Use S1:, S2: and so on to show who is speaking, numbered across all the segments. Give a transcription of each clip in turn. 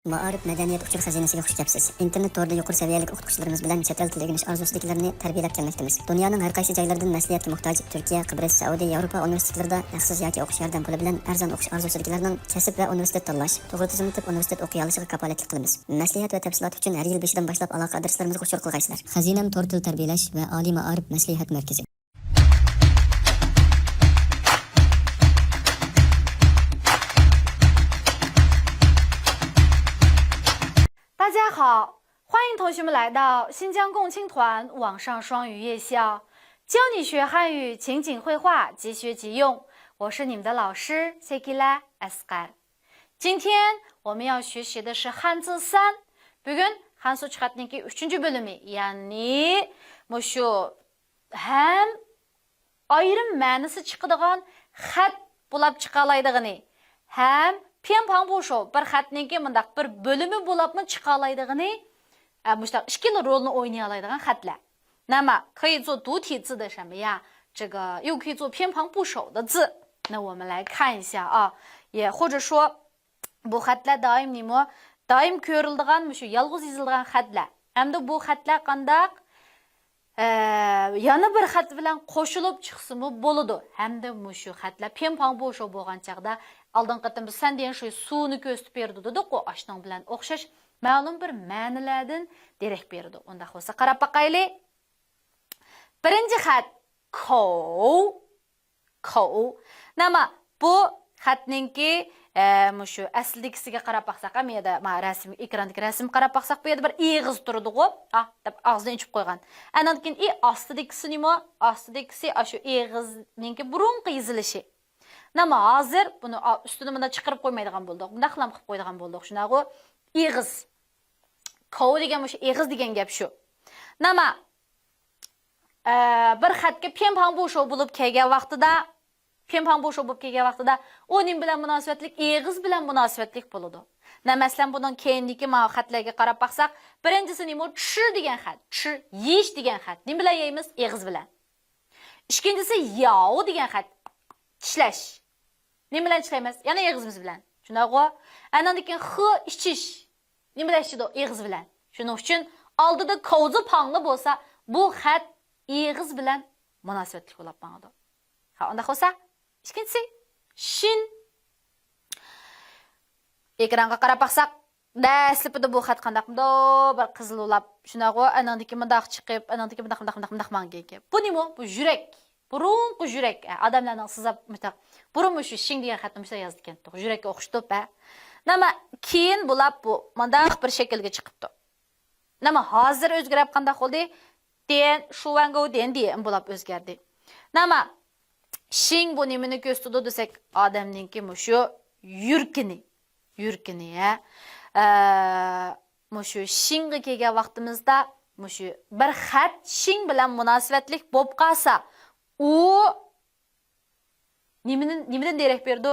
S1: Ma'arif madaniyat uchur xazinasiga xush kelibsiz. Internet torida yuqori saviyali o'qituvchilarimiz bilan chet el tili o'rganish orzusidagilarni tarbiyalab kelmoqdamiz. Dunyoning har qaysi joylaridan maslahatga muhtoj Turkiya, Qibros, Saudiya, Yevropa universitetlarida haqsiz yoki o'qish yordam puli bilan arzon o'qish orzusidagilarning kasb va universitet tanlash, to'g'ri tizimli universitet o'qiy olishiga kafolatlik qilamiz. Maslahat va tafsilot uchun har yil 5 dan boshlab aloqa adreslarimizga qo'shib qilgaysizlar. Xazinam tor til tarbiyalash va oliy ma'arif maslahat markazi.
S2: 大家好，欢迎同学们来到新疆共青团网上双语夜校，教你学汉语情景绘画，即学即用。我是你们的老师 Sekila Asqar。今天我们要学习的是汉字3。Bugün Hansu Çıkart'nınki 3. bölümü, yani şu hem ayrım ma'nosi chiqadigan xat bo'lib chiqalaydigini, hem Pian-pang bo'sho bir xatninki mundaq bir bölümü bo'libmi chiqalaydigini, mustaq ikkili rolni o'ynay oladigan xatlar. 那么可以做独体字的什么呀？这个又可以做偏旁部首的字。那我们来看一下啊，也或者说bu xatlar doim nima? Doim ko'riladigan shu yolg'iz yozilgan xatlar. Hamda bu xatlar qandaq yana bir xat bilan qo'shilib chiqsimi bo'ladi. Hamda shu xatlar pian-pang bo'sho bo'lgan chaqda oldingi qatim biz san degan shu suvni ko'rsatib berdi dedik, u oshning bilan o'xshash ma'lum bir ma'nolardan derak berdi. Unda bo'lsa qarab boqaylik. Birinchi xat kou. Nima bu xatninki shu aslidagisiga qarab baqsaq ham edi, rasm ekrandagi rasm qarab baqsaq bu yerda bir eg'iz turdi-ku, deb og'zidan ichib qo'ygan. Andan keyin ostidagisi nima? Ostidagisi shu eg'izninki burunqi yozilishi. Nima hozir buni ustini bunda chiqarib qo'ymaydigan bo'ldik. Bunda xilam qilib qo'ydigan bo'ldik. Shunaqa eg'iz. Kou degan shu eg'iz degan gap shu. Nima bir xatga pian-pang bo'sho bo'lib kelgan vaqtida u nim bilan munosabatlik eg'iz bilan munosabatlik bo'ladi. Masalan bundan keyingi xatlarga qarab baqsaq, birinchisi nima? Ch degan xat, yesh degan xat. Nim bilan yeymiz? Eg'iz bilan. Ikkinchisi yao degan xat, tishlash. Nim bilan tishlaymiz? Yana eg'izimiz bilan. Shunaqa. Andan keyin x ichish. Nim bilan ishidi? Eg'iz bilan. Shuning uchun oldida kovzi pangli bo'lsa, bu xat eg'iz bilan munosabatlik bo'lib qoladi. Unda bo'lsa, ikkinchisi shin. Ekranga qarab baqsaq, daslipida bu xat qandaqmidi? Bir qizil ulab, shunaqa andan keyin mundaq chiqib, andan keyin mundaq manga. Bu nima? Bu yurak. Burunqi yurak. Odamlarning sizab mutaq. Burun shu shin degan xatni mushta yozdi ekan. Yurakka o'xshatib, Nima keyin bulab bu mundaq bir shaklga chiqibdi. Nima hozir o'zgarib qandaq bo'ldi? Den shuvango den bulab o'zgardi. Nima shin bu nimani ko'rsatdi desak, odamninki shu yurkini ya. Shu shinga kelgan vaqtimizda shu bir xat shin bilan munosabatlik bo'lib qolsa, u nimadan derak berdi?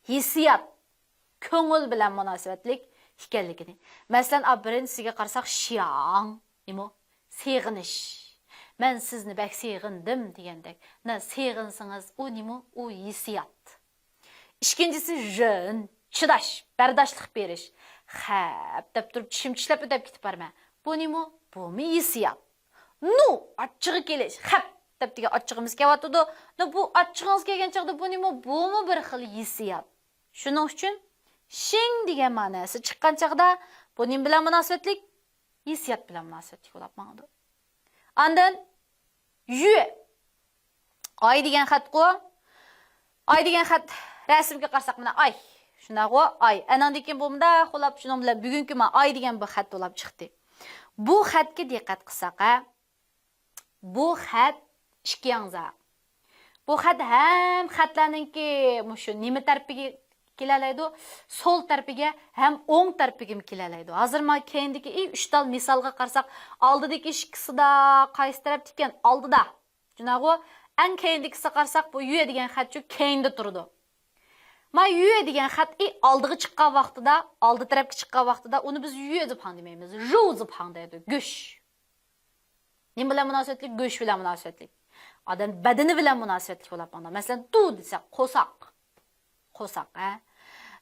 S2: Hissiyat, ko'ngil bilan munosabatlik ekanligini. Masalan, birinchisiga qarasak, shiang, nima? Seg'inish. Men sizni bak seg'indim degandek. Seg'insangiz u nima? U hissiyat. Ikkinchisi jin, chidash, bardoshlik berish. Deb turib tishim tishlab o'tib ketib borma. Bu nima? Bu hissiyat. Achchig'i kelish. Deb degan achchig'imiz kelyapti. Bu achchig'imiz kelgan chaqda bu nima? Bu bir xil hissiyat. Shuning uchun shin degan ma'nosi chiqqan chaqda bu nim bilan munosabatlik, hissiyat bilan munosabatlik bo'lib qoladi. Andan yue. Ay degan xat-ku. Ay degan xat rasmga qarsak mana ay. Shunaqa ay. Andan keyin bunda xolab shuning bilan bugungi ay degan bir xat bo'lib chiqdi. Bu xatga diqqat qilsak, bu xat ikki yangza. Bu xat ham xatlarninki shu nima tarafiga kelalaydi, sol tarafiga ham o'ng tarafiga kelalaydi. Hozir men keyindagi 3 tal misolga qarsak, oldidagi ikkisida qaysi taraf ekan? Oldida. Shunaqa, an keyindagisi qarsak, bu yu degan xat shu keyinda turdi. Men yu degan xat oldiga chiqqan vaqtida, oldi tarafga chiqqan vaqtida uni biz yu deb ham demaymiz. Ju deb ham deydi. Go'sh. Nima bilan munosabatlik? Go'sh bilan munosabatlik. Odam badani bilan munosabatlik bo'lib qoladi. Masalan, tu desa qo'saq.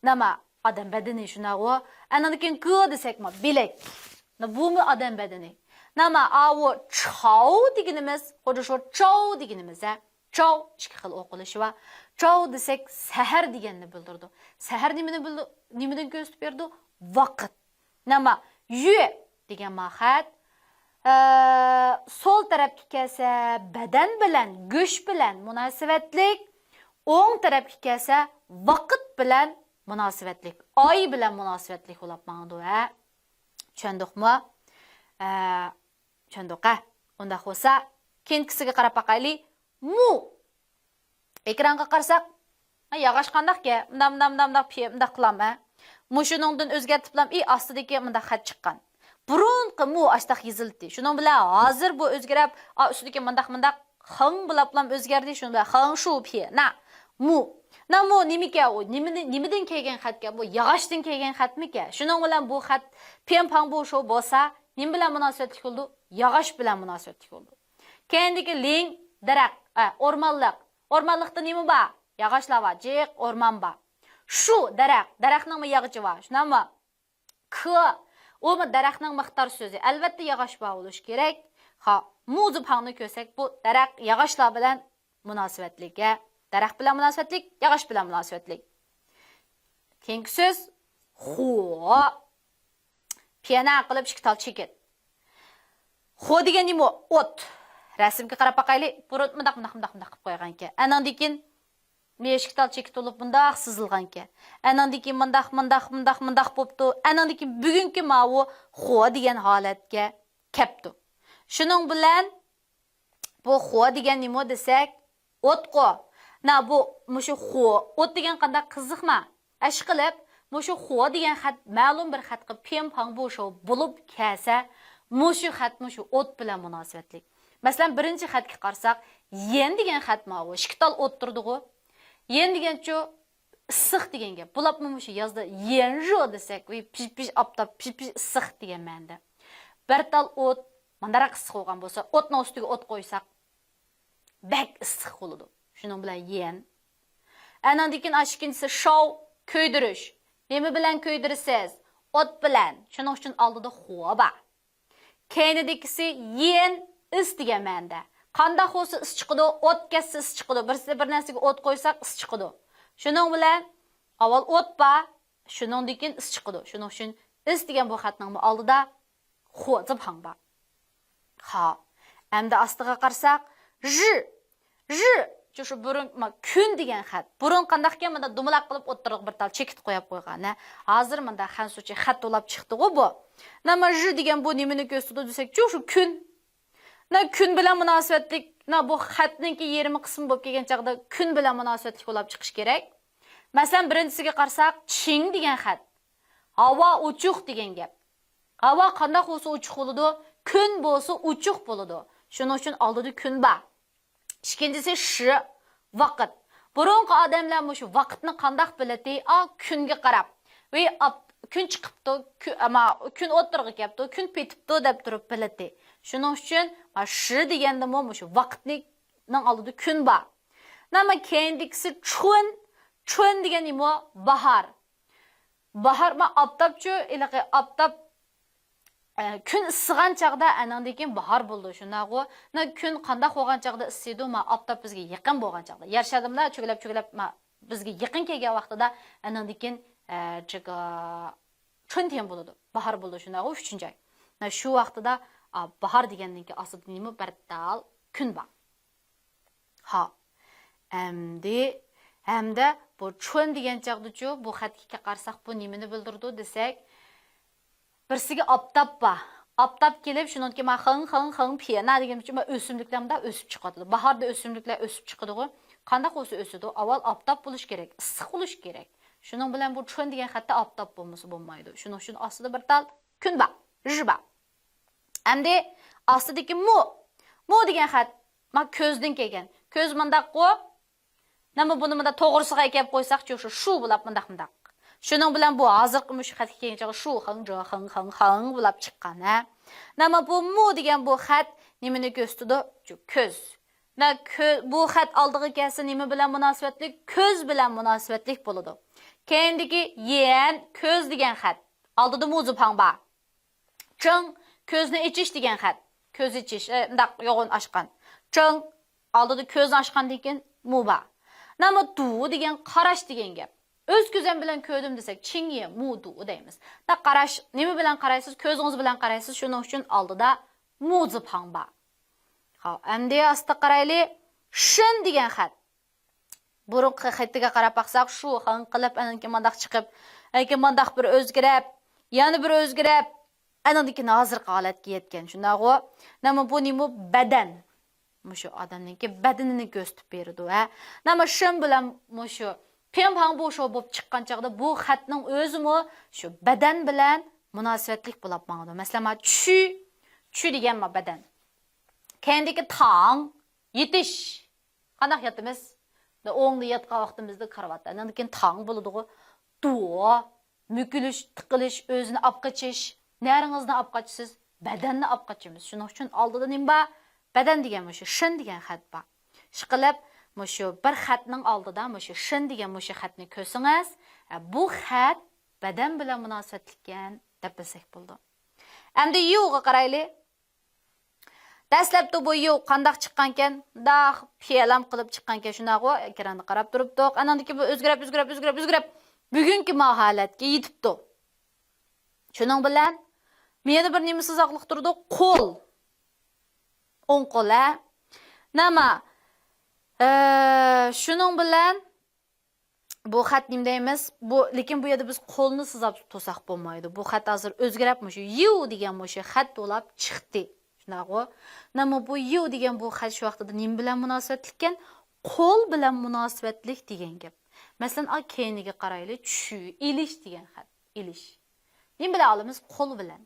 S2: Nima Adam bedeni şuna o. Anandikin gı desek mi? Bilek. Bu mu adam bedeni? Nama avu çao diginimiz, hoca şu çao diginimiz ha. Çao iki xil oqilishi va. Çao desek seher digenini bildirdi. Seher nimini gösterip berdi? Vaqt. Nama yü degan maqsad sol tarafga kelsa badan bilan, go'sht bilan munosabatlik, o'ng tarafga kelsa vaqt bilan munosabatlik, oy bilan munosabatlik bo'lib mangdi ha. Tushundikmi? Tushundik. Unda bo'lsa, keyingisiga qarab baqaylik. Mu. Ekranga qarasak, yog'och qandaqki, bunday qilamiz. Mushuningdan o'zgartirib, ostidagi bunday xat chiqqan. Burunqi mu ashtaq yezildi. Shuning bilan hozir bu o'zgarib, ustidagi bunday xing bilan o'zgardi. Shuning bilan xing shu pi. Mu. Mu nimika o? Nimadan kelgan xatga? Bu yog'ochdan kelgan xatmiki? Shuning bilan bu xat pempang bu shu bo'lsa, nim bilan munosabatli bo'ldi? Yog'och bilan munosabatli bo'ldi. Kendiki ling daraxt, o'rmonliq. O'rmonliqda nima bor? Yog'ochlar bor, jiq, o'rmon bor. Shu daraxtning yog'ochi bor. Shunami? K o daraxtning miqdor so'zi. Albatta yog'och bor bo'lish kerak. Ha, muzib hangni ko'rsak, bu daraxt yog'ochlar bilan munosabatliga, daraxt bilan munosabatlik, yog'och bilan munosabatlik. Keyingi so'z xo. Piyana qilib shiktal chekit. Xo degan nima? O't. Rasmga qarab baqaylik. Burun mundaq qilib qo'ygan ekan. Anandikin meshiktal chekit bo'lib bundaq sizilgan ekan. Anandikin mundaq bo'pti. Anandikin bugungi mavu xo degan holatga kelibdi. Shuning bilan bu xo degan nima desak, o'tqo. Bu mushu xo, o't degan qanday qiziqma. Ash qilib, mushu xo degan xat ma'lum bir xat qilib pempang bu shu bo'lib kelsa, mushu xat mushu o't bilan munosabatlik. Masalan, birinchi xatga qarasak, yen degan xat mavu shiktal o't turdi-ku. Yen degancha issiq degan gap. Bulabmi mushu yozda yenjo desak, pish aptab pish issiq degan ma'noda. Bir tal o't mandara issiq bo'lgan bo'lsa, o'tning ustiga o't qo'ysak, bak issiq bo'ladi. Shuning bilan yen. Anandikin ashkinchisi shov ko'ydirish. Nima bilan ko'ydirasiz? O't bilan. Shuning uchun oldida xuva. Keynidikisi yen is degan ma'noda. Qanday bo'lsa is chiqadi, o't ketsa is chiqadi. Bir narsaga o't qo'ysak is chiqadi. Shuning bilan avval o't bor, shuningdan keyin is chiqadi. Shuning uchun is degan bu xatning oldida xo deb hang bor. Ha. Endi ostiga qarasak, shu burun kun degan xat. Burun qandaqki menda dumaloq qilib o'ttirib bir tal chekit qo'yib qo'ygan. Hozir menda xansuchi xat to'lab chiqdi-ku bu. Nima j degan bu nimani ko'rsatdi desak, shu kun. Kun bilan munosabatlik, bu xatningki yerimi qismi bo'lib kelgan chaqda kun bilan munosabatlik bo'lib chiqish kerak. Masalan, birinchisiga qarasak, ching degan xat. Havo uchuq degan gap. Havo qanday bo'lsa uchuq bo'ladi, kun bo'lsa uchuq bo'ladi. Shuning uchun oldida kun bor. Ikkinchisi shi, vaqt. Burunqi odamlar shu vaqtni qanday biladi? Kunga qarab. Va kun chiqibdi, ama kun o'tirg'i kelibdi, kun petibdi deb turib biladi. Shuning uchun shi deganda shu vaqtning oldida kun bor. Nima keyindikisi chun degan nima? Bahor. Bahor optabchi, ilaqa optab kun issigan chaqda anandan keyin bahor bo'ldi. Shunaqo, kun qanday bo'lgan chaqda issiydi, optab bizga yaqin bo'lgan chaqda. Yarshadimlar, cho'glab bizga yaqin kelgan vaqtida anandan keyin chun tem bo'ladi. Bahor bo'ldi shunaqo 3-oy. Shu vaqtida bahor degandan keyin aslida nima bir tal kun bor. Ha. Hamda bu chun degan chaqda-chu bu xatga qarasak bu nimani bildirdi desak, birsiga optab bor. Optab kelib, shundan keyin xing piyana degancha o'simliklarda o'sib chiqadi. Bahorda o'simliklar o'sib chiqadi-ku. Qanday bo'lsa o'sadi? Avval optab bo'lish kerak, issiq bo'lish kerak. Shuning bilan bu chun degan xatda optab bo'lmasa bo'lmaydi. Shuning uchun ostida bir tal kun bor, j bor. Endi ostidagi mu degan xat ko'zdan kelgan. Ko'z mundaq-ku. Nima buni munda to'g'risiga kelib qo'ysak-chi, shu bo'lib mundaq. Shuning bilan bu hozirgi mush xatga kelgancha shu xing bo'lib chiqqan, ha. Nima bu mu degan bu xat nimani ko'rsatdi? Ko'z. Bu xat oldiga kelsa nima bilan munosabatlik? Ko'z bilan munosabatlik bo'ladi. Kendiki yen, köz degan xat. Aldıda muzu pangba. Çın, közünü içiş degan xat. Köz içiş, ndaq yoğun aşqan. Çın, aldıda közünü aşqan degan muba. Nama du degan qarash degan gap. Öz ko'zim bilan ko'rdim desek, chingi mudu deymiz. Da qarash, nima bilan qaraysiz? Ko'zingiz bilan qaraysiz. Shuning uchun oldida muzi pangba. Xo'p, endi asta qarayli. Shin degan xat. Burunqi xatiga qarab baqsaq, shu xan qilib ananki mandaq chiqib, anki mandaq bir o'zgarib, yana bir o'zgarib, anandiki hozirgi holatga yetgan. Shundaqo. Nima bu nima badan. Mushu odamningki badanini ko'rsatib berdi, ha. Nima shin bilan mushu Pempang bu şo bo'lib chiqqan chaqda bu xatning o'zimi shu badan bilan munosabatlik bo'lib mangdi. Masalan, chu degan badan. Kendiki tang, yetish. Qanday yatimiz? Da o'ngda yatgan vaqtimizda karvatda. Undan keyin tang bo'ladi. Duo, mükilish, tiqilish, o'zini olib qochish, naringizni olib qochsiz, badanni olib qochimiz. Shuning uchun oldida nima? Badan degan mushu shin degan xat bor. Shiqilib Mushu bir xatning oldida mushu shin degan mushu xatni ko'rsangiz, bu xat badan bilan munosabatlikkan deb bilsak bo'ldi. Endi yo'g'i qarayli. Dastlabda bu yo'q qandoq chiqqan ekan? Da fe'lam qilib chiqqan ekan, shunaqo ekranni qarab turibdik. Anandiki bu o'zgarib bugungi holatga yetibdi. Shuning bilan meni bir nima sizoqliq turdi, qo'l. O'ng qo'la. Nima shuning bilan bu xat nim deymiz. Lekin bu yerda biz qo'lni sizab to'saq bo'lmaydi. Bu xat hozir o'zgarib mushu yu degan mushu xat bo'lib chiqdi. Shunaqo. Nima bu yu degan bu xat shu vaqtida nim bilan munosabatlik ekan? Qo'l bilan munosabatlik degan gap. Masalan, keyiniga qaraylik, chu, ilish degan xat. Ilish. Nim bilan olamiz? Qo'l bilan.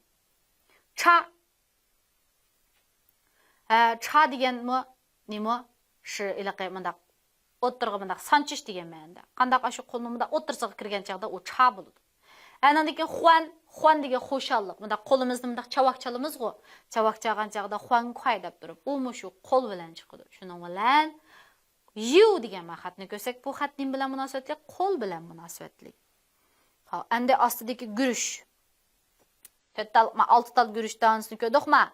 S2: Cha deganmi nima? Shu ilaqay mundaq o'tirg'i mundaq sanchish degan ma'noda. Qandaq shu qo'lni o'tirsig'i kirgan chaqda u cha bo'ladi. Andan keyin xuan degan xo'shallik. Mundaq qo'limizni mundaq chavoq chalamiz-ku. Chavoq chalgan chaqda xuan qo'y deb turib, u mushu qo'l bilan chiqadi. Shuning bilan yu degan xatni ko'rsak, bu xat nim bilan munosabatli? Qo'l bilan munosabatli. Xo'p, endi ostidagi guruch. 6 tal guruch dansini ko'rdikmi?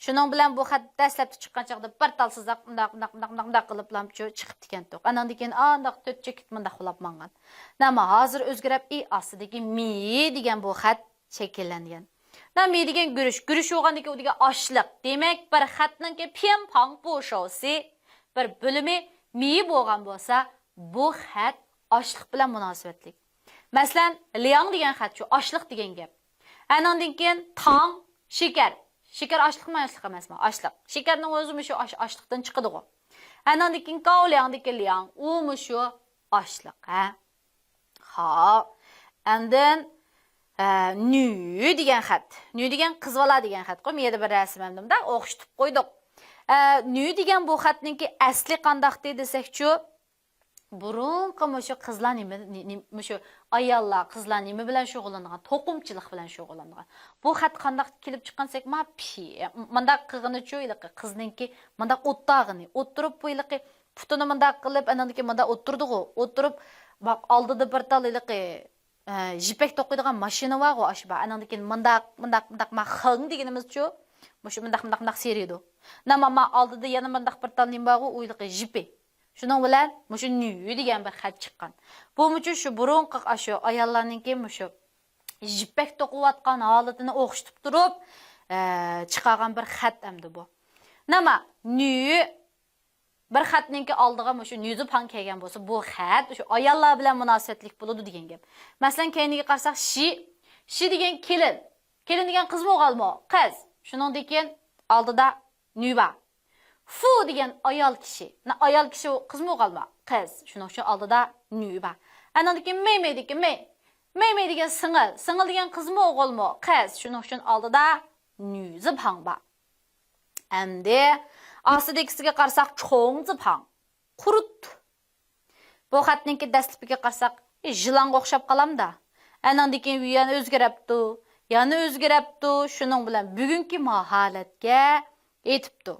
S2: Shuning bilan bu xat dastlabda chiqqan chaqda bir tal sizaq undaq qilib lamcho chiqib ekan-to'q. Andan keyin undaq 4 chekit mundaq qilib mangan. Nima hozir o'zgarib ostidagi mi degan bu xat shakllangan. Mi degan guruch bo'lgandiki u degan oshliq. Demak, bir xatningki pempang bo'shosi bir bo'limi mi bo'lgan bo'lsa, bu xat oshliq bilan munosabatli. Masalan, liang degan xat shu oshliq degan gap. Andan keyin tang, shakar. Shakar oshliqmi, oshliq emasmi? Oshliq. Shakarning o'zi shu oshliqdan chiqadi-ku. Andan keyin qaoliang degan liang, u shu oshliq, ha. Xo'p. Andan nu degan xat. Nu degan qizbola degan xat. Men yerda bir rasmimda o'xshatib qo'ydik. Nu degan bu xatningki asli qandaqdi desak-chu, burunqi shu qizlar nima shu ayollar qizlar nima bilan shug'ullangan, to'qimchilik bilan shug'ullangan. Bu xat qandaq kelib chiqqansak, mundaq qilg'ini-chu, qizningki mundaq o'ttag'ini, o'ttirib bu putini mundaq qilib, anandiki mundaq o'ttirdi-ku, o'ttirib, baq oldida bir tal jipak to'qiydigan mashina bor-ku, ashba anandiki mundaq xing deganimiz-chu, shu mundaq seriydi. Nima oldida yana mundaq bir tal nima bor-ku, u jipak. Shuning bilan mushu nu degan bir xat chiqqan. Bu uchun shu burunqi shu ayollarningki mushu jipak to'qiyotgan holatini o'xshatib turib, chiqargan bir xat hamdi bu. Nima? Nu bir xatningki oldiga mushu nuzi pan kelgan bo'lsa, bu xat shu ayollar bilan munosabatlik bo'ladi degan gap. Masalan, keyiniga qarsak, shi degan kelin. Kelin degan qiz bo'lganmi? Qiz. Shuningdek keyin oldida nu bor. Fu degan ayol kishi. Ayol kishi qizmi o'g'ilmi? Qiz. Shuning uchun oldida nu bor. Andan keyin mey degan singil. Singil degan qizmi o'g'ilmi? Qiz. Shuning uchun oldida nu zipang bor. Endi ostidagisiga qarsak cho'ng zipang. Qurut. Bu xatningki dastlabkiga qarsak, jilanga o'xshab qolamda. Andan keyin yana o'zgaribdi. Shuning bilan bugungi holatga yetibdi.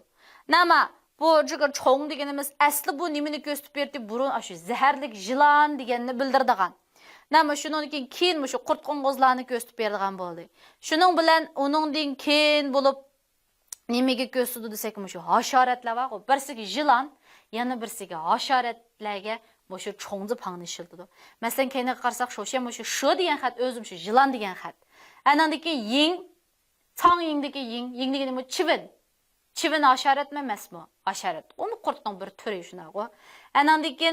S2: Nima bu juda cho'ng deganimiz asli bu nimani ko'rsatib berdi? Burun shu zaharlik jilan deganni bildirdigan. Nama shundan keyin shu qurt qo'ng'izlarni ko'rsatib bergan bo'ldi. Shuning bilan uningdan keyin bo'lib nimaga ko'rsatdi desak, shu hasharotlar bor. Birsiga yilon, yana birsiga hasharotlarga shu cho'ngzi pangni ishildi. Masalan, keyinga qarsak, shu degan xat o'zim shu yilon degan xat. Anandagi ying, changingdagi yingdagi nima chivin. Chivin hasharotmi emasmi? Hasharot. Uni qurtning bir turi shunaqa. Anandagi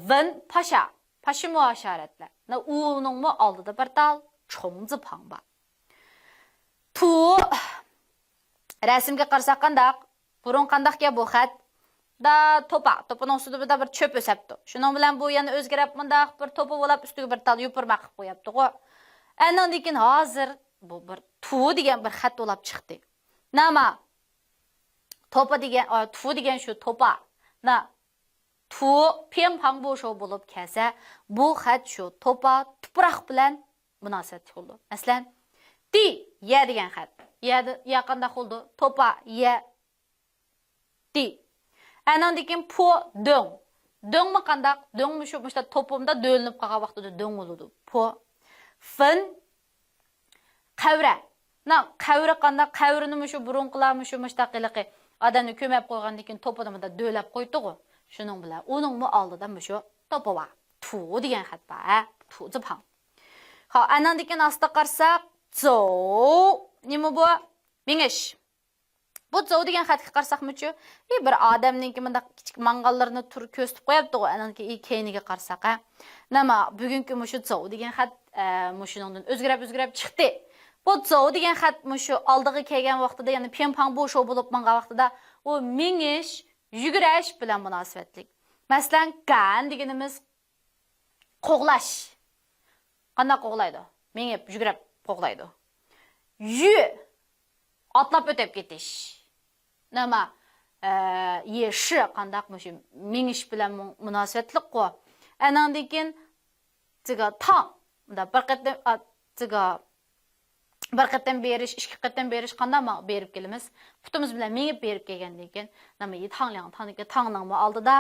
S2: vin pasha. Pashimu hasharotlar. Uningmi oldida bir tal cho'ngzi pang bor. Tu rasmga qarsak qandaq, burun qandaqga bu xat da to'pining ustida bir cho'p o'sabdi. Shuning bilan bu yana o'zgarib mundaq bir to'pi bo'lib ustiga bir tal yupurma qilib qo'yapti-ku. Andan keyin hozir bu bir tu degan bir xat bo'lib chiqdi. Nima? To'pa degan, tu degan shu to'pa. Tu pem pang bu shu bo'lib kelsa, bu xat shu to'pa tuproq bilan munosabat bo'ldi. Masalan, ti ya degan xat. Yaqinda bo'ldi. To'pa ya ti. Andan keyin po dong. Dongmi qandaq? Dongmi shu to'pimda do'linib qolgan vaqtida dong bo'ladi. Po fin qavra. Qavra qandaq? Qavrini shu burunqilarmi shu mustaqilliqi odamni ko'mab qo'ygandan keyin to'pinimda do'lab qo'ydi-ku. Shuning bilan uningmi oldida shu to'pi bor. Tu degan xat bor. Tu zipang. Ha, andan keyin asta qarsak, zo nima bu? Mingish. Bu zo degan xatga qarsak-chi, bir odamningki bunda kichik mangallarni tur ko'rsatib qo'yapti-ku, andan keyin keyiniga qarsak, nima bugungi shu zo degan xat shuningdan o'zgarib chiqdi. Bu zo degan xat shu oldiga kelgan vaqtida, ya'ni pempang bu shu bo'lib mangan vaqtida u mingish, yugurish bilan munosabatlik. Masalan, gan deganimiz qo'g'lash. Qanday qo'g'laydi? Mingib, yugurib qo'g'laydi. Yu atlab o'tib ketish. Nima? Yeshi qandaq shu mingish bilan munosabatlik qo. Andan keyin ziga tang, unda bir qatdan berish, ikki qatdan berish qanday berib kelamiz? Putimiz bilan mingib berib kelgandan keyin nima tangning oldida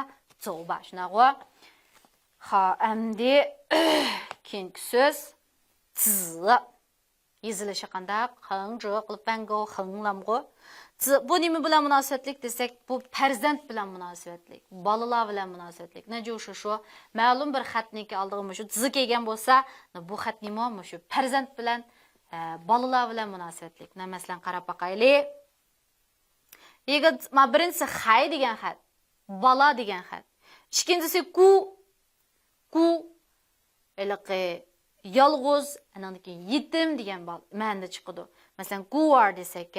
S2: zo'ba shunaqa. Ha, endi keyingi so'z zi yezilishi qandaq? Xingzhi qilib bango xinglamg'o. Bu nima bilan munosabatlik desak, bu farzand bilan munosabatlik, bolalar bilan munosabatlik. Najushu shu ma'lum bir xatniki oldiga shu zi kelgan bo'lsa, bu xat nima? Shu farzand bilan bolalar bilan munosabatlik. Masalan, qarab boqaylik. Yigit birinchisi xay degan xat, bola degan xat. Ikkinchisi ku eliqi yolg'iz, andan keyin yetim degan ma'noda chiqadi. Masalan, guvar desak,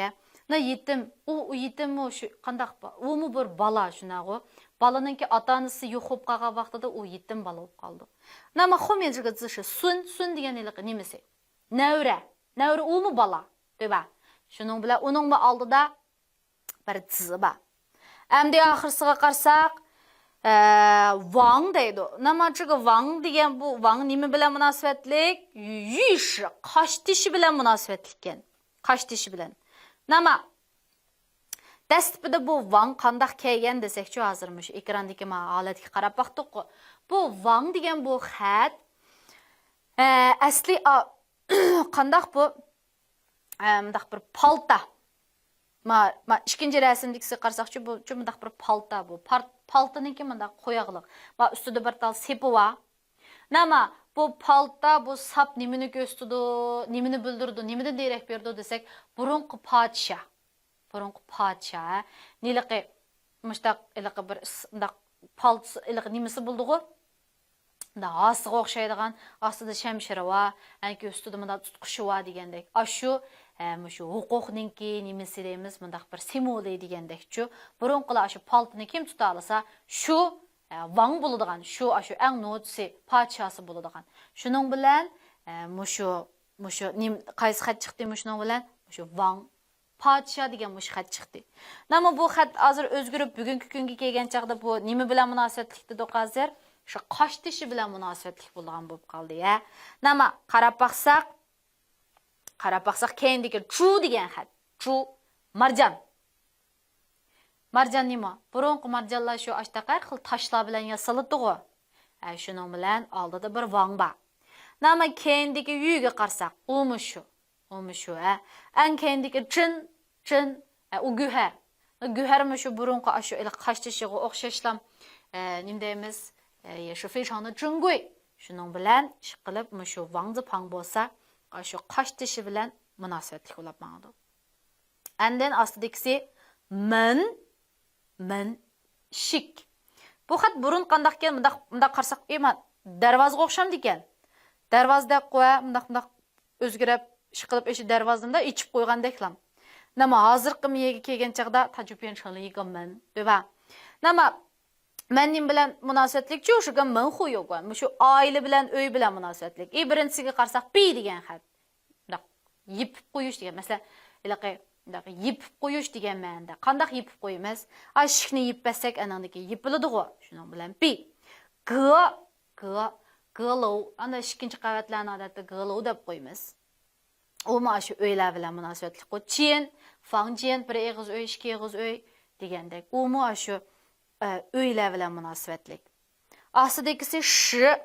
S2: yetim, u yetimmi shu qandaq u mu bir bola shunaqa. Balaninki ota-onasi yo'qib qolgan vaqtida u yetim bola bo'lib qoldi. Nima xomenjiga zishi sun degan eliqi nimasi? Navra u mu bola, deyba. Shuning bilan uningmi oldida bir zi bor. Endi oxirsiga qarsak, Wang deydi. Nima chiqi Wang degan bu Wang nima bilan munosabatlik? Yush, qosh tishi bilan munosabatlik ekan. Qosh tishi bilan. Nima? Dastlabida bu Wang qandaq kelgan desak-chi, hozirmi shu ekrandagi holatga qarab baxtiq. Bu Wang degan bu xat asli qandaq bu mundaq bir palta. Ikkinchi rasmdagisi qarsak-chi, bu mundaq bir palta bu. Paltaniki mundaq qo'yaqliq. Ustida bir tal sepi bor. Nima? Bu palta, bu sap nimani ko'rsatdi, nimani bildirdi, nimadan derak berdi desak, burunqi podsha. Burunqi podsha. Niliqi mushtaq iliqi bir mundaq paltsi iliqi nimasi bo'ldi-ku? Da asiga o'xshaydigan, ostida shamshira va, anki ustida mundaq tutqushi va degandek. Shu huquqninki nimasi deymiz, mundaq bir simvoli degandek-chu. Burunqilar shu paltini kim tuta olsa, shu Wang bo'ladigan, shu eng notsi podshosi bo'ladigan. Shuning bilan shu qaysi xat chiqdi shuning bilan shu Wang podsho degan xat chiqdi. Nima bu xat hozir o'zgarib bugungi kunga kelgan chaqda bu nima bilan munosabatlik dedi hozir? Shu qosh tishi bilan munosabatlik bo'lgan bo'lib qoldi, ya. Nima qarab baqsaq keyindagi chu degan xat. Chu marjon. Marjon nima? Burunqi marjonlar shu ashtaqa xil toshlar bilan yasaladi-ku. Shuning bilan oldida bir Wang bor. Nama kendiki yüge qarsak, umushu. Umushu, An kendiki cın, u güher. Güher mushu burunqa aşu ele qaştışığı oqşaşlam, nimdeyimiz, şu 非常的珍贵. Şunun bilen şıqılıp mushu wangzi pang bolsa, aşu qaştışı bilen münasebetlik olap mağdu. Anden astidikisi men, şik. Bu xat burun qandaq ken, mındaq qarsak, darvazga oqşam diken. Darvazda qoya, mındaq özgürep, şıqılıp eşi darvazında içip qoygan deklam. Nama hazırqı miyegi kegen çağda tacüpen çanlıyıqı men, döba. Nama mennim bilen münasebetlik çoğuşuqa men hu yoqan. Şu aile bilen, öy bilen münasebetlik. Birincisiga qarsak bi degen xat. Yip qoyuş degen. Mesela yip qoyuş degen mende. Qandaq yip qoyumuz? Aşıqni yip bəsək anandaki yipilidir o. Şunun bilen bi. Gılov. Anda ikinci qavatlanan adatda gılov dep qoyumuz. O maaşı öyler bilen münasebetlik. O çiyen, fangciyen, bir eğiz öy, iki eğiz öy degende. O maaşı öyler bilen münasebetlik. Asıdakisi şı.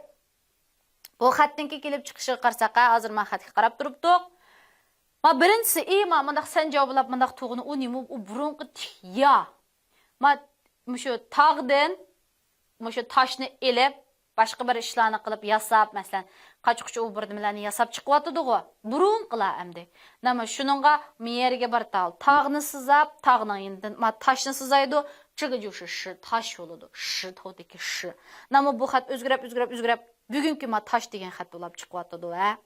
S2: Bu xattinki kelip çıkışı qarsaqa, hazır ma xatki qarab turupduq. Ma birincisi, mındaq sen cevabılap mındaq toğunu, o nimi, o burunqı ya. Ma müşü tağdın, müşü taşını elep, başqa bir işlarni qilib yasab, masalan, qaçqıç o birdimlarni yasab chiqyapti-ku. Burun qila amdi. Nama shuningga miyerga bir tağni sızab, tağning yindan ma tashni sızaydi, chiqi jo'shi shi tash bo'ladi. Shi todiki shi. Nama bu xat o'zgarib, bugungi ma tash degan xat bo'lib chiqyapti-ku.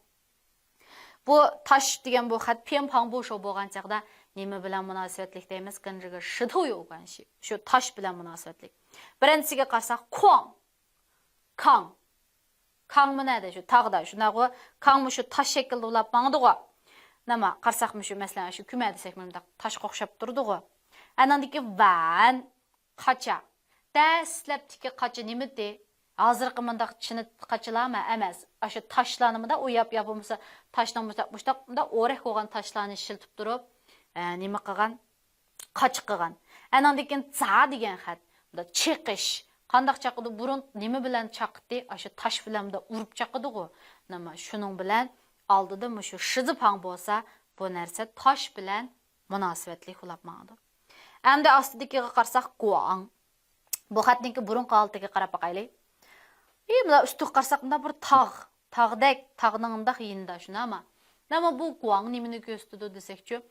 S2: Bu tash degan bu xat pempang bo'sho bo'lgan chaqda nima bilan munosabatlik deymiz? Qanjiga shi to'ygan shi. Shu tash bilan munosabatlik. Birinchisiga qarsak, Kang mı neydi şu tağda şunağı kang mı şu taş şekilde olap mağdığı. Nama qarsak mı şu mesela şu küme desek mi taş qoqşap durduğu. Anandaki van qaça. Dastlabtiki qaça nimidi? Hazırqı mındaq çini qaçılama emas. Aşı taşlanımı da oyap yapımısa taşlanmışda da oraq qoğan taşlarını şiltip durup nima qilgan? Qaç qilgan. Anandaki za degan xat. Da chiqish. Qandaq chaqıdı burun nima bilan chaqdi? Aşı taş bilan da urib chaqıdı-ku. Nama şunun bilan aldıda mı şu şızı pang bolsa, bu narsa taş bilan münasebetlik olap mağdı. Endi astidagi qarsak guang. Bu xatninki burun qaltiga qarab baqayli. Mına üstü qarsak mında bir tağdak, tağningindaq yinda şuna ama. Nama bu guang nimini göstüdü desekçi,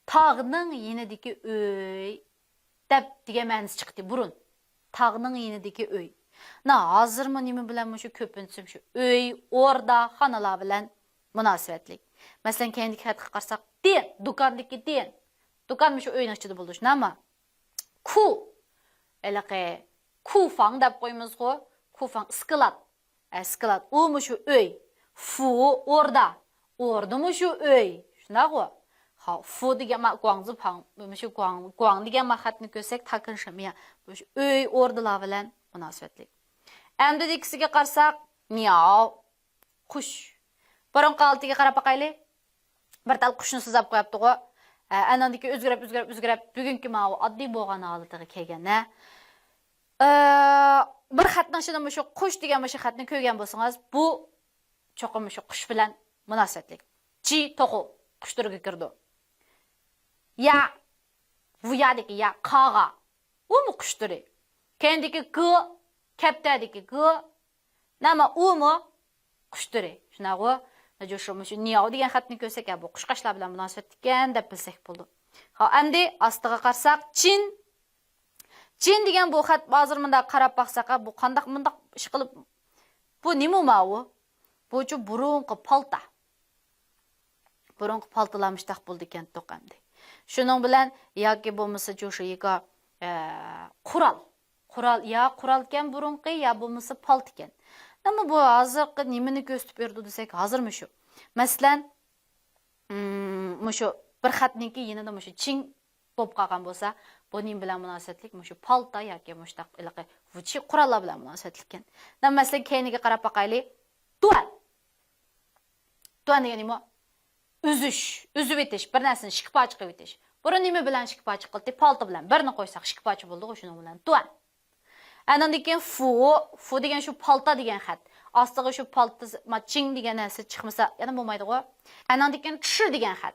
S2: tağning yinidiki öy dep degan ma'nosi chiqdi burun. Tağning yinidiki öy. Hazır mı nimi bilen şu köpünsüm şu öy, orada, xanalar bilen münasebetlik. Mesela kendi xatga qarsak, den, dukandaki den. Dukan şu öyün açıdı buldu şuna ama. Ku fang dep qoyumuz go. Ku fang sklat. Sklat. O mu şu öy. Fu orada. Orada mu şu öy. Şuna go. Fu degen ma guangzi pang. Şu guang degen ma xatni kösek takın şamiya. Şu öy ordalar bilen münasebetlik. Endi ikisiga qarsak, miyav. Qush. Burun qaltiga qarab baqayli. Bir tal qushni sizab qo'yapti go. Anandiki o'zgarib, bugungi ma'u oddiy bo'lgan holatiga kelganda, bir xatning ichida shu qush degan shu xatni ko'rgan bo'lsangiz, bu cho'qim shu qush bilan munosabatlik. Chi to'qu qush turiga kirdi. Ya bu yerdagi ya qaga. U mu qush turi? Kendiki g, kaptadiki g. Nama u mu qush turi? Shunaqa Şu niyav degan xatni ko'rsak, bu qushqashlar bilan munosabat ekan deb bilsak bo'ldi. Endi ostiga qarsak, Chin degan bu xat hozir bunda qarab baqsak, bu qandaq mundaq ish qilib bu nima ma'u? Bu chu burunqi palta. Burunqi paltalamishdak bo'ldi ekan to'qamdi. Shuning bilan yoki bo'lmasa shu yiga Qural ya qural ekan burunqi ya bo'lmasa palt ekan. Ama bu hozirgi nimani ko'rsatib berdi desak, hozirmi shu? Masalan, shu bir xatniki yanada shu ching bo'lib qolgan bo'lsa, bu nim bilan munosabatlik shu palta yoki mushtaq ilaqa vuchi qurollar bilan munosabatlik ekan. Masalan, keyiniga qarab baqayli. Tuan degan nima? Uzib etish, bir narsani shikpachi qilib etish. Buni nima bilan shikpachi qildi? Palta bilan. Birini qo'ysak shikpachi bo'ldi, shuning bilan tuan. Andan keyin fu degan shu palta degan xat. Astiga shu paltız ching degan narsa chiqmasa, yana bo'lmaydi-ku. Andan keyin ch degan xat.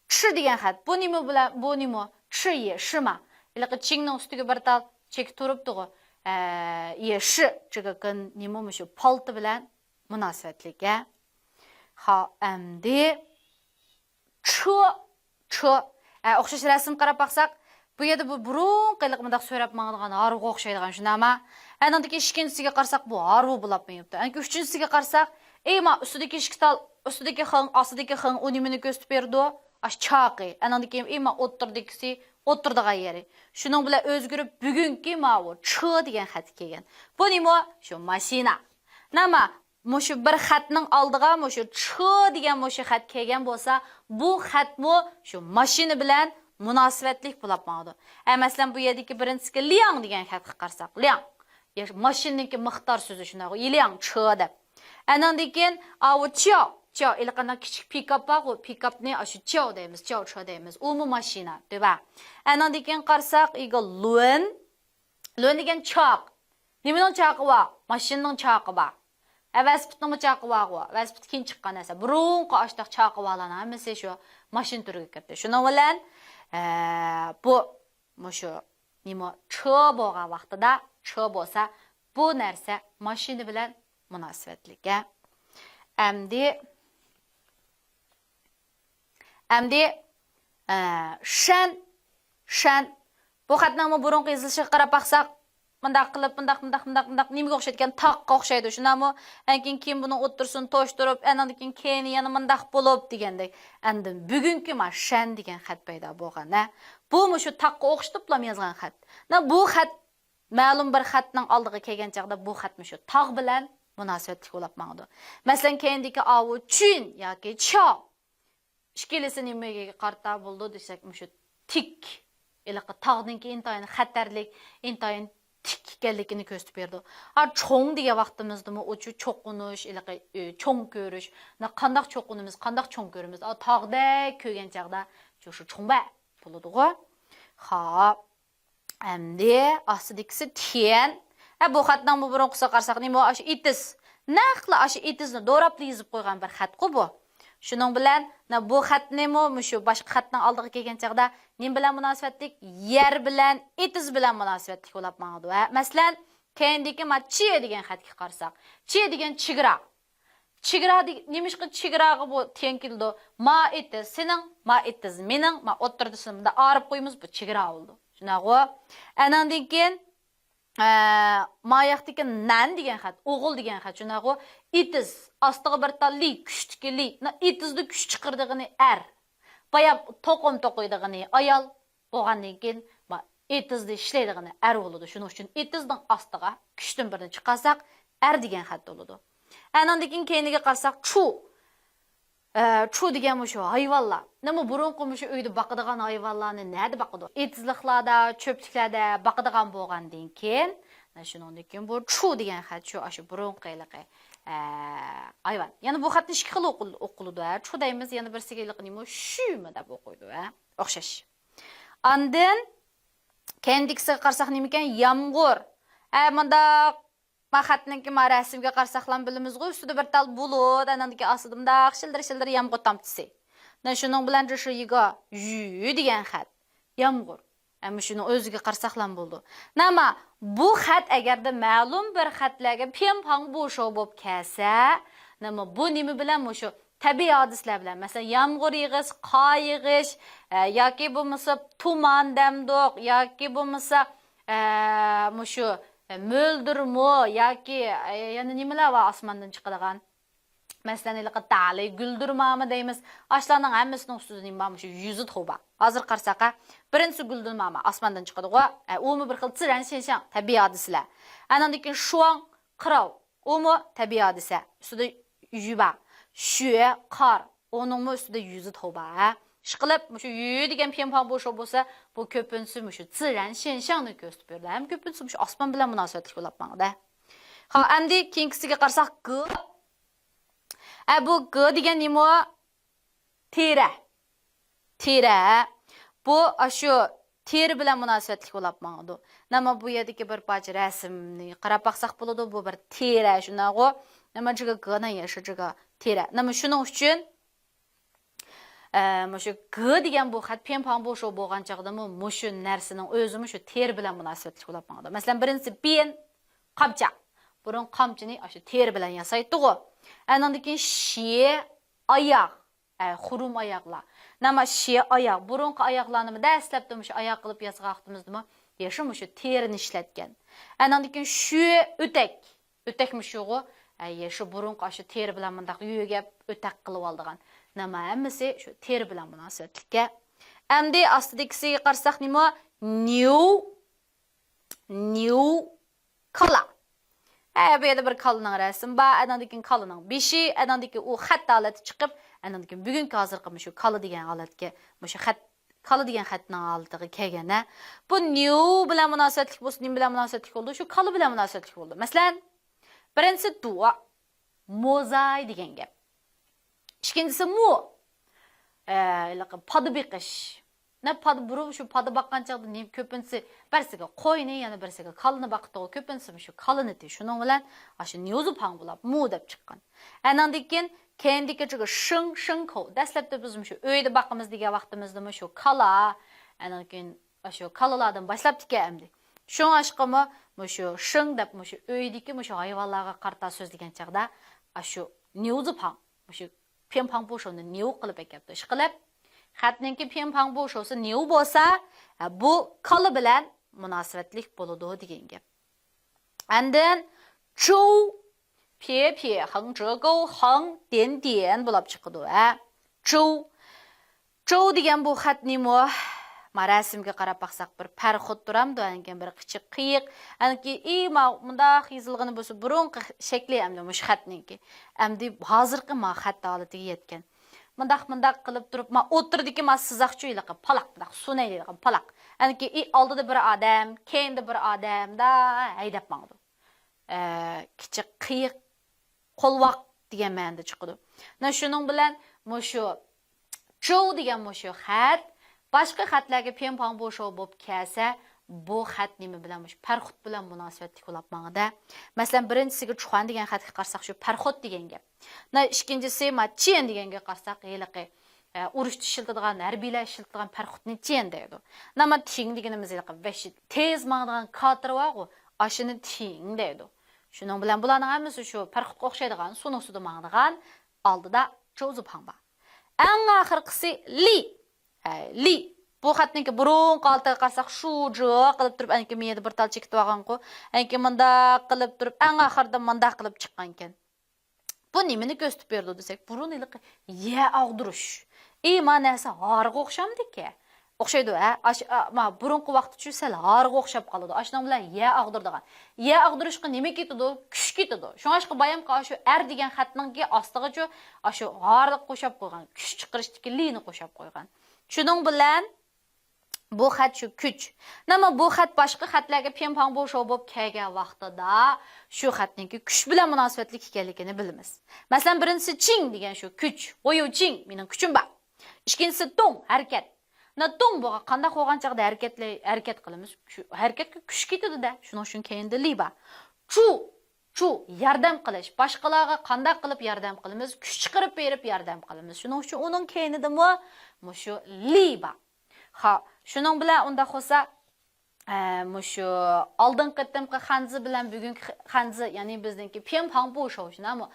S2: Ch degan xat. Bu nima bilan, bu nima? Ch ye, shima. Ilaqa chingning ustiga bir tal chek turibdi-ku. Ye shi, 这个跟nima shu palti bilan munosabatliga. Ha, endi ch o'xshash rasm qarab baqsaq, bu yerda bu burunqiliq mundaq so'rab mang'ilgan arvuga o'xshaydigan shunama. Anandagi ikkinchisiga qarsak bu arvu bo'lib qo'yibdi. Anki uchinchisiga qarsak, ma ustidagi ishkital, ustidagi xing, ostidagi xing u nimani ko'rsatib berdi? Ash chaqi. Anandagi ma o'ttirdagisi o'tirdigan yeri. Shuning bilan o'zgarib bugungi ma u ch degan xat kelgan. Bu nima? Shu mashina. Nama Mushu bir xatning oldiga mushu ch degan mushu xat kelgan bo'lsa, bu xatmo shu mashina bilan munosabatlik bo'lib qoladi. Masalan, bu yerdagi birinchisiga liang degan xatga qarsak, liang. Mashinaniki miqdor so'zi shunaqa, liang ch deb. Andan keyin avu chao, chao ilqana kichik pikap bor, pikapni shu chao deymiz, chao ch deymiz. U mu mashina, deba. Andan keyin qarsak, igo lun. Lun degan choq. Nimaning choqi bor? Mashinaning choqi bor. Vaspitning chaqi bor. Vaspit keyin chiqqan narsa. Burunqi ashtaq chaqi bo'lana, hammasi shu mashin turiga kirdi. Shuning bilan bu mushu nima ch bo'lgan vaqtida ch bo'lsa, bu narsa mashina bilan munosabatliga. Endi shan bu xatning burunqi yozilishiga qarab baqsaq, mundaq qilib, mundaq nimaga o'xshaydigan taqqa o'xshaydi. Shunami, ankin keyin buni o'ttirsin, to'shtirib, andan keyin yana mundaq bo'lib degandek. Endi bugungi ma shan degan xat paydo bo'lgan. Bu shu taqqa o'xshatib yozgan xat. Bu xat ma'lum bir xatning oldiga kelgan chaqda bu xat shu tog' bilan munosabatli bo'lib mangdi. Masalan, keyindagi avu chun yoki cho ikkilisi nimaga qarta bo'ldi desak, shu tik ilaqa tog'ninki intoyin xatarlik, intoyin tik ekanligini ko'rsatib berdi. Cho'ng degan vaqtimizdami, o'chu cho'qinish, ilaqa cho'ng ko'rish, qandoq cho'qinimiz, qandoq cho'ng ko'rimiz. Tog'da ko'rgan chaqda shu cho'ngba bo'ladi-ku. Xo'p. Endi ostidagisi tian. Bu xatdan bu burunqisi qarsak, nima shu itiz. Naqli shu itizni do'rab yozib qo'ygan bir xat-ku bu. Shuning bilan bu xat nima shu boshqa xatning oldiga kelgan chaqda nim bilan munosabatlik, yer bilan, itiz bilan munosabatlik bo'lib mangdi. Masalan, keyindagi chi degan xatga qarsak, chi degan chegara. Chegara nimishqa chegaraga bu teng keldi. Ma itiz sening, ma itiz mening, ma o'ttirdisimda arib qo'yimiz bu chegara bo'ldi. Shunaqa. Andan keyin mayaqdagi nan degan xat, o'g'il degan xat. Shunaqa itiz ostiga bir talli, kuchtikli. Itizni kuch chiqirdigini Bayab to'qim to'qiydigini ayol bo'lgandan keyin itizni ishlaydigini bo'ladi. Shuning uchun itizning ostiga kuchdan birini chiqarsak, degan xat bo'ladi. Andan keyiniga qarsak, chu degan shu hayvonlar. Nima burunqi shu uyda boqadigan hayvonlarni nada boqadi? Etizliklarda, cho'pliklarda boqadigan bo'lgandan keyin, shuningdek bu chu degan xat shu burunqiliqi hayvon. Ya'ni bu xatni ikki xil o'qiladi. Chu deymiz, yana birsiga nima shumi deb o'qiydi, o'xshash. Ondan kendisiga qarsak nima ekan? Yomg'ir. Manda xatninki rasmga qarsak ham bilamiz-ku, ustida bir tal bulut, anandagi ostida shildir yomg'ir tomchisi. Shuning bilan shu yiga yu degan xat. Yomg'ir. Shuni o'ziga qarsak ham bo'ldi. Nima bu xat agarda ma'lum bir xatlarga pempang bo'shov bo'lib kelsa, bu nima bilan shu tabiiy hodislar bilan, masalan, yomg'ir yig'ish, qor yig'ish yoki bo'lmasa tuman damdoq yoki bo'lmasa shu mo'ldirmo yoki yana nimalar va osmondan chiqadigan. Masalan, tali guldirmami deymiz. Ashlarning hammasining ustida nima shu yuzi to'ba. Hozir qarsaqa, birinchisi guldirmami osmondan chiqadi-ku. Umi bir xil tsiran senshan tabiiy hodislar. Andan keyin shuang, qirov, umi tabiiy hodisa. Ustida yuba, shuya, qor, onun ustida yuzi to'ba. Ishqilib, shu yu degan pempang bo'shov bo'lsa, bu ko'pincha shu tsiran senshanni ko'rsatib beradi. Ham ko'pincha shu osmon bilan munosabatli bo'lib mangda. Ha, endi keyingisiga qarsak, bu g degan nima? Teri. Bu shu teri bilan munosabatli bo'lib mangdi. Nima bu yerdagi bir parcha rasmni qarab baqsaq bo'ladi, bu bir teri shunaqa. 那么这个格呢也是这个 teri. 那么şunun üçün Muşu gı degan bu xat penpang bu şo bolgan çağda mı muşu närsinin özümü şu teri bilen münasebetli bolap mağda. Mesela birinci ben qamça. Burun qamçını aşı teri bilen yasaydı go. Andan keyin şie ayaq. Xurum ayaqla. Nama şie ayaq. Burunqı ayaqlarını dəsləpdi muşu ayaq qılıb yasaqdımızdı mı? Yeşi muşu terini işletken. Andan keyin şu ötek. Ötekmiş yoğu. Yeşi burunqı aşı teri bilen mındaq yügep ötek qılıb aldığan. Nama əmmisi şu teri bilen münasebetlikə. Əmdi astidikisiga qarsaq nima? New kala. Bu yerda bir kalının rəsim ba, adandakın kalının beşi, adandakı o xat aləti çıxıb, adandakı bugünkü hazırqı şu kalı degan alatga, şu xat kalı degan xatning aldığı kelgən. Bu new bilen münasebetlik bolsun, nim bilen münasebetlik oldu, şu kalı bilen münasebetlik oldu. Məsələn, birinci dua mozay degan gap. İkincisi mu. Padı beqish. Ne padı buru şu padı bakkan çağda ne köpünsi birsiga qo'yni yana birsiga kalını baqdı o köpünsi şu kalını de şunun bilan aşı nyozu pang bulap mu deb chiqqan. Andan keyin kendiki çıgı shing ko dastlabda biz şu uyda baqimiz degan vaqtimizda şu kala andan keyin şu kalalardan boshlab tikamdi. Şu aşqımı şu shing deb şu uydiki şu hayvonlarga qarta so'z degan chaqda şu nyozu pang şu penpang bu şonu nyu qilib ekapti. Ish qilib xatninki penpang bu şosu nyu bo'lsa, bu kalı bilan munosabatlik bo'ladi degan gap. And then zhou pie pie heng zhe gou heng dian dian bo'lib chiqadi. Zhou degan bu xat nima? Marasimga qarab baqsaq bir parxod turamdi, angan bir qichiq qiyiq, anki mundaq yozilgani bo'lsa burunqi shakli amli mush xatninki. Amdi hozirgi ma xat holatiga yetgan. Mundaq qilib turib, o'tirdiki sizaqchi ilaqa palaq, sunayliqa palaq. Anki oldida bir odam, keyinda bir odam da haydab mangdi. Kichiq qiyiq qo'lvoq degan ma'noda chiqadi. Shuning bilan mushu zhou degan mushu xat başqa xatlarga penpang bu şo bo'lib kelsa, bu xat nima bilan parxod bilan munosabatlik bo'lib mangda. Masalan, birinchisiga chuxan degan xatga qarsak shu parxod degan gap. Ikkinchisi chen deganga qarsak, yiliqi urushda ishiladigan, harbiylar ishiladigan parxodni chen deydi. Nama ting deganimiz yiliqi vashi tez mangdigan kater bor-ku, ashini ting deydi. Shuning bilan bularning hammasi shu parxodga o'xshaydigan, suv ustida mangdigan, oldida cho'zib ham bor. Eng oxirgisi li. Bu xatninki burun qaltaga qarsak shu qilib turib, anki miyada bir tal chekitib olgan-ku, anki munda qilib turib, eng oxirida munda qilib chiqqan ekan. Bu nimani ko'rsatib berdi desak, burun iliqi ya og'dirish. Ma'nosi g'orga o'xshamdi-ku. O'xshaydi, burunqi vaqtda sal g'orga o'xshab qoladi. Ashning bilan ya og'dirdigan. Ya og'dirishga nima ketadi? Kuch ketadi. Shunga bayam shu degan xatninki ostiga shu g'orga qo'shib qo'ygan, kuch chiqarishdagi lini qo'shib qo'ygan. Shuning bilan bu xat shu kuch. Nima bu xat boshqa xatlarga penpang bu şo bo'lib kelgan vaqtida shu xatninki kuch bilan munosabatli ekanligini bilamiz. Masalan, birinchisi ching degan shu kuch, oyu ching, mening kuchim bor. Ikkinchisi dong, harakat. Dong bo'lgan qanday qo'ygan chaqda harakat qilamiz. Shu harakatga kuch ketadi-da. Shuning uchun keyinda li bor. Chu yordam qilish, boshqalarga qanday qilib yordam qilamiz, kuch chiqarib berib yordam qilamiz. Shuning uchun uning keyinida mushu li bor. Shuning bilan unda xo'sa mushu oldingi qitimqi xanzi bilan bugungi xanzi, ya'ni bizningki penpang bu şo shunami?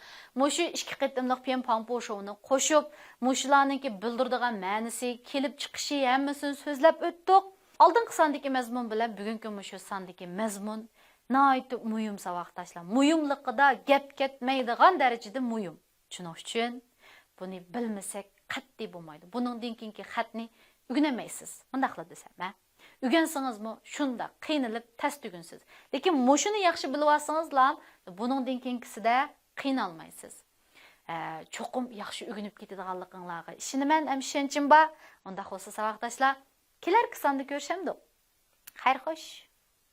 S2: Mushu ikki qitimliq penpang bu şoni qo'shib, mushularningki bildiradigan ma'nosi, kelib chiqishi hammasini so'zlab o'tdik. Oldingi sondagi mazmun bilan bugungi mushu sondagi mazmun nihoyat muhim savoqdoshlar. Muhimligida gap ketmaydigan darajada muhim. Shuning uchun buni bilmasak qat'iy bo'lmaydi. Buningdan keyingi xatni o'rganmaysiz. Mundaqla desam, o'rgansangizmi, shunda qiynalib tas tugunsiz. Lekin mushuni yaxshi bilib olsangizlar, buningdan keyingisida qiynalmaysiz. Cho'qim yaxshi o'rganib ketadiganligingizga ishonaman, ham ishonchim bor. Unda xo'sa savoqdoshlar, kelarki sonda ko'rishamdi. Xayr xo'sh.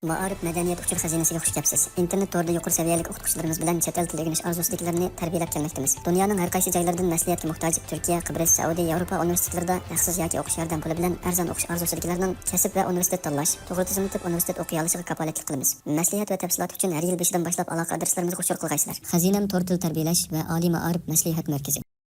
S1: Maarif madaniyat uchur xazinasiga xush kelibsiz. Internet torida yuqori saviyalik o'qituvchilarimiz bilan chet el tili o'rganish orzusidagilarni tarbiyalab kelmoqdamiz. Dunyoning har qaysi joylaridan maslahatga muhtoj Turkiya, Qibros, Saudiya, Yevropa universitetlarida haqsiz yoki o'qish yordam puli bilan arzon o'qish orzusidagilarning kasb va universitet tanlash, to'g'ri tizimli universitet o'qiy olishiga kafolatlik qilamiz. Maslahat va tafsilot uchun har yil 5dan boshlab aloqa adreslarimizga uchur qilgaysizlar. Xazinam tor til tarbiyalash va oliy maarif maslahat markazi.